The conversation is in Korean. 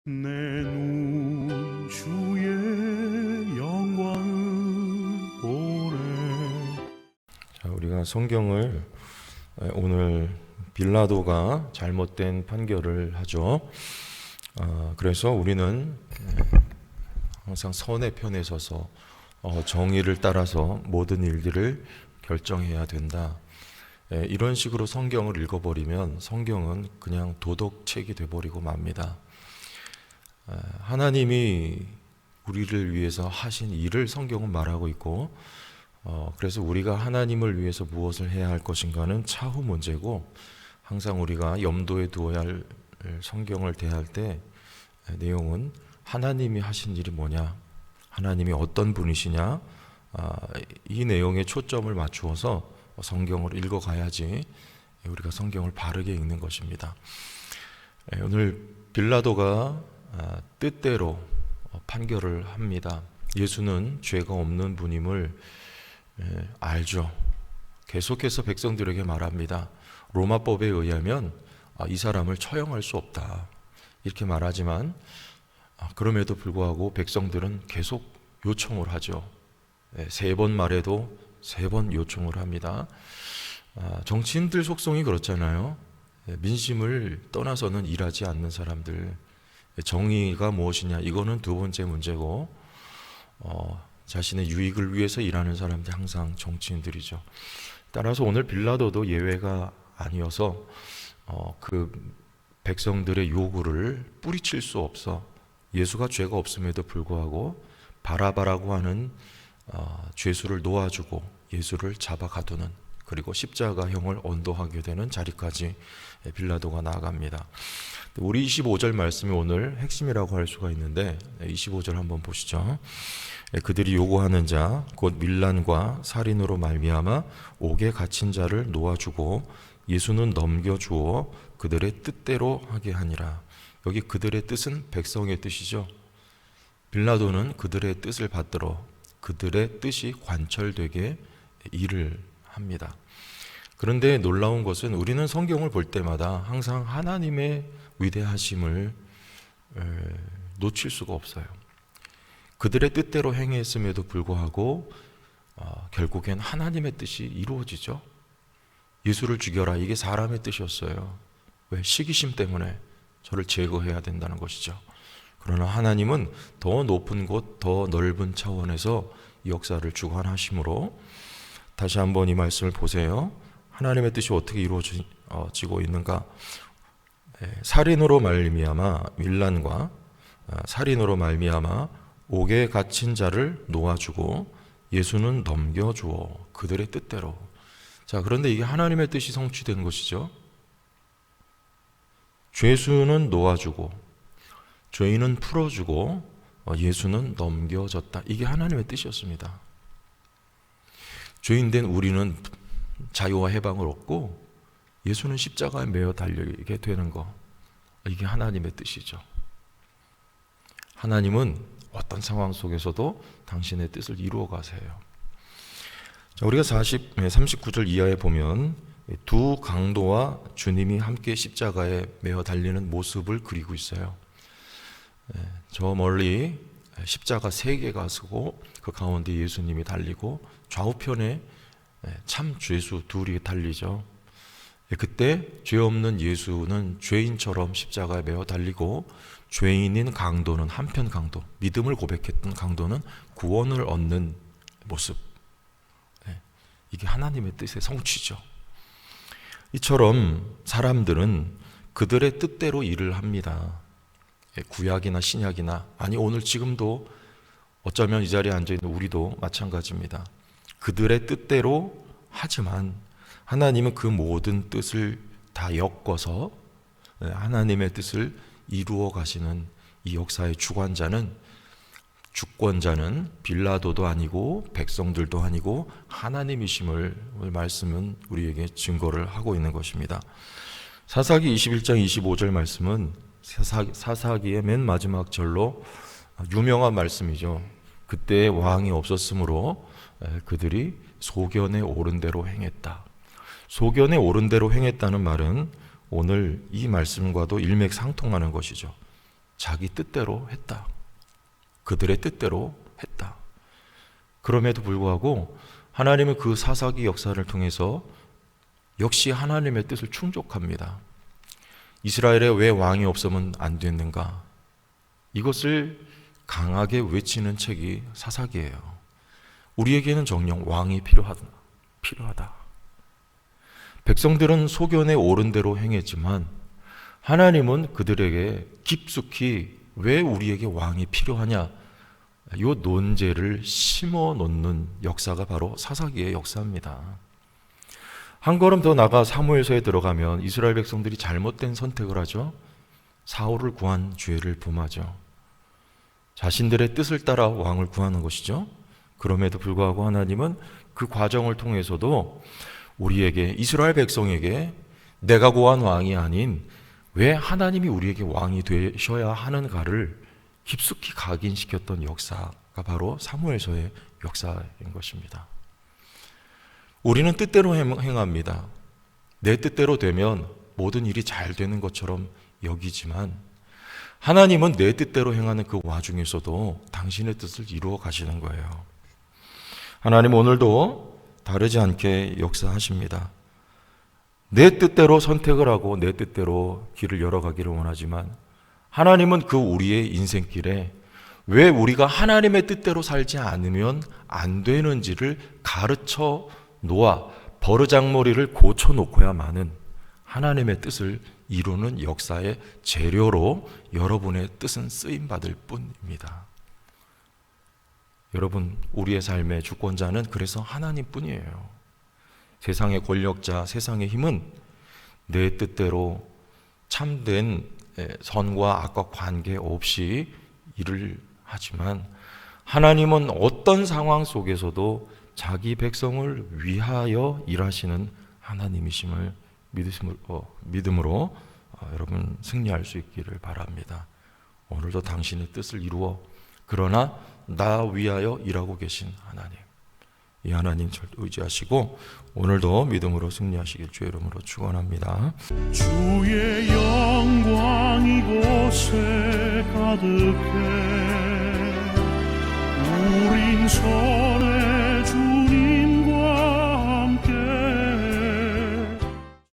내 눈 주의 영광을 보래. 자, 우리가 성경을 오늘 빌라도가 잘못된 판결을 하죠. 그래서 우리는 항상 선의 편에 서서 정의를 따라서 모든 일들을 결정해야 된다. 이런 식으로 성경을 읽어버리면 성경은 그냥 도덕책이 돼버리고 맙니다. 하나님이 우리를 위해서 하신 일을 성경은 말하고 있고, 그래서 우리가 하나님을 위해서 무엇을 해야 할 것인가는 차후 문제고, 항상 우리가 염두에 두어야 할 성경을 대할 때 내용은 하나님이 하신 일이 뭐냐, 하나님이 어떤 분이시냐, 이 내용에 초점을 맞추어서 성경을 읽어가야지 우리가 성경을 바르게 읽는 것입니다. 오늘 빌라도가 뜻대로 판결을 합니다. 예수는 죄가 없는 분임을 알죠. 계속해서 백성들에게 말합니다. 로마법에 의하면 이 사람을 처형할 수 없다, 이렇게 말하지만 그럼에도 불구하고 백성들은 계속 요청을 하죠. 3번 말해도 3번 요청을 합니다. 정치인들 속성이 그렇잖아요. 민심을 떠나서는 일하지 않는 사람들, 정의가 무엇이냐, 이거는 두 번째 문제고, 자신의 유익을 위해서 일하는 사람들이 항상 정치인들이죠. 따라서 오늘 빌라도도 예외가 아니어서 그 백성들의 요구를 뿌리칠 수 없어 예수가 죄가 없음에도 불구하고 바라바라고 하는 죄수를 놓아주고 예수를 잡아 가두는, 그리고 십자가형을 언도하게 되는 자리까지 빌라도가 나아갑니다. 우리 25절 말씀이 오늘 핵심이라고 할 수가 있는데, 25절 한번 보시죠. 그들이 요구하는 자 곧 밀란과 살인으로 말미암아 옥에 갇힌 자를 놓아주고 예수는 넘겨주어 그들의 뜻대로 하게 하니라. 여기 그들의 뜻은 백성의 뜻이죠. 빌라도는 그들의 뜻을 받들어 그들의 뜻이 관철되게 일을 합니다. 그런데 놀라운 것은 우리는 성경을 볼 때마다 항상 하나님의 위대하심을 놓칠 수가 없어요. 그들의 뜻대로 행했음에도 불구하고 결국엔 하나님의 뜻이 이루어지죠. 예수를 죽여라, 이게 사람의 뜻이었어요. 왜? 시기심 때문에 저를 제거해야 된다는 것이죠. 그러나 하나님은 더 높은 곳, 더 넓은 차원에서 이 역사를 주관하심으로, 다시 한번 이 말씀을 보세요. 하나님의 뜻이 어떻게 이루어지고 있는가? 살인으로 말미암아 밀란과 살인으로 말미암아 옥에 갇힌 자를 놓아주고 예수는 넘겨주어 그들의 뜻대로. 자, 그런데 이게 하나님의 뜻이 성취된 것이죠. 죄수는 놓아주고 죄인은 풀어주고 예수는 넘겨졌다. 이게 하나님의 뜻이었습니다. 죄인된 우리는 자유와 해방을 얻고 예수는 십자가에 매어 달리게 되는 것, 이게 하나님의 뜻이죠. 하나님은 어떤 상황 속에서도 당신의 뜻을 이루어 가세요. 자, 우리가 39절 이하에 보면 두 강도와 주님이 함께 십자가에 매어 달리는 모습을 그리고 있어요. 저 멀리 십자가 3개가 서고 그 가운데 예수님이 달리고 좌우편에 참 죄수 둘이 달리죠. 그때 죄 없는 예수는 죄인처럼 십자가에 매어 달리고, 죄인인 강도는, 한편 강도, 믿음을 고백했던 강도는 구원을 얻는 모습. 이게 하나님의 뜻의 성취죠. 이처럼 사람들은 그들의 뜻대로 일을 합니다. 구약이나 신약이나, 아니 오늘 지금도 어쩌면 이 자리에 앉아있는 우리도 마찬가지입니다. 그들의 뜻대로 하지만 하나님은 그 모든 뜻을 다 엮어서 하나님의 뜻을 이루어 가시는 이 역사의 주권자는 빌라도도 아니고 백성들도 아니고 하나님이심을 말씀은 우리에게 증거를 하고 있는 것입니다. 사사기 21장 25절 말씀은 사사기의 맨 마지막 절로 유명한 말씀이죠. 그때 왕이 없었으므로 그들이 소견에 오른 대로 행했다. 소견에 오른 대로 행했다는 말은 오늘 이 말씀과도 일맥상통하는 것이죠. 자기 뜻대로 했다. 그들의 뜻대로 했다. 그럼에도 불구하고 하나님은 그 사사기 역사를 통해서 역시 하나님의 뜻을 충족합니다. 이스라엘에 왜 왕이 없으면 안 됐는가? 이것을 강하게 외치는 책이 사사기예요. 우리에게는 정녕 왕이 필요하다. 백성들은 소견에 옳은 대로 행했지만 하나님은 그들에게 깊숙이 왜 우리에게 왕이 필요하냐? 이 논제를 심어 놓는 역사가 바로 사사기의 역사입니다. 한 걸음 더 나가 사무엘서에 들어가면 이스라엘 백성들이 잘못된 선택을 하죠. 사울을 구한 죄를 범하죠. 자신들의 뜻을 따라 왕을 구하는 것이죠. 그럼에도 불구하고 하나님은 그 과정을 통해서도 우리에게, 이스라엘 백성에게 내가 구한 왕이 아닌 왜 하나님이 우리에게 왕이 되셔야 하는가를 깊숙이 각인시켰던 역사가 바로 사무엘서의 역사인 것입니다. 우리는 뜻대로 행합니다. 내 뜻대로 되면 모든 일이 잘 되는 것처럼 여기지만 하나님은 내 뜻대로 행하는 그 와중에서도 당신의 뜻을 이루어 가시는 거예요. 하나님 오늘도 다르지 않게 역사하십니다. 내 뜻대로 선택을 하고 내 뜻대로 길을 열어가기를 원하지만 하나님은 그 우리의 인생길에 왜 우리가 하나님의 뜻대로 살지 않으면 안 되는지를 가르쳐 놓아 버르장머리를 고쳐 놓고야만은 하나님의 뜻을 이루는 역사의 재료로 여러분의 뜻은 쓰임받을 뿐입니다. 여러분, 우리의 삶의 주권자는 그래서 하나님뿐이에요. 세상의 권력자, 세상의 힘은 내 뜻대로 참된 선과 악과 관계없이 일을 하지만 하나님은 어떤 상황 속에서도 자기 백성을 위하여 일하시는 하나님이심을 믿음으로 여러분 승리할 수 있기를 바랍니다. 오늘도 당신의 뜻을 이루어 그러나 나 위하여 일하고 계신 하나님, 이 하나님 의지하시고 오늘도 믿음으로 승리하시길 주의 이름으로 축원합니다. 주의 영광 이곳에 가득해 우린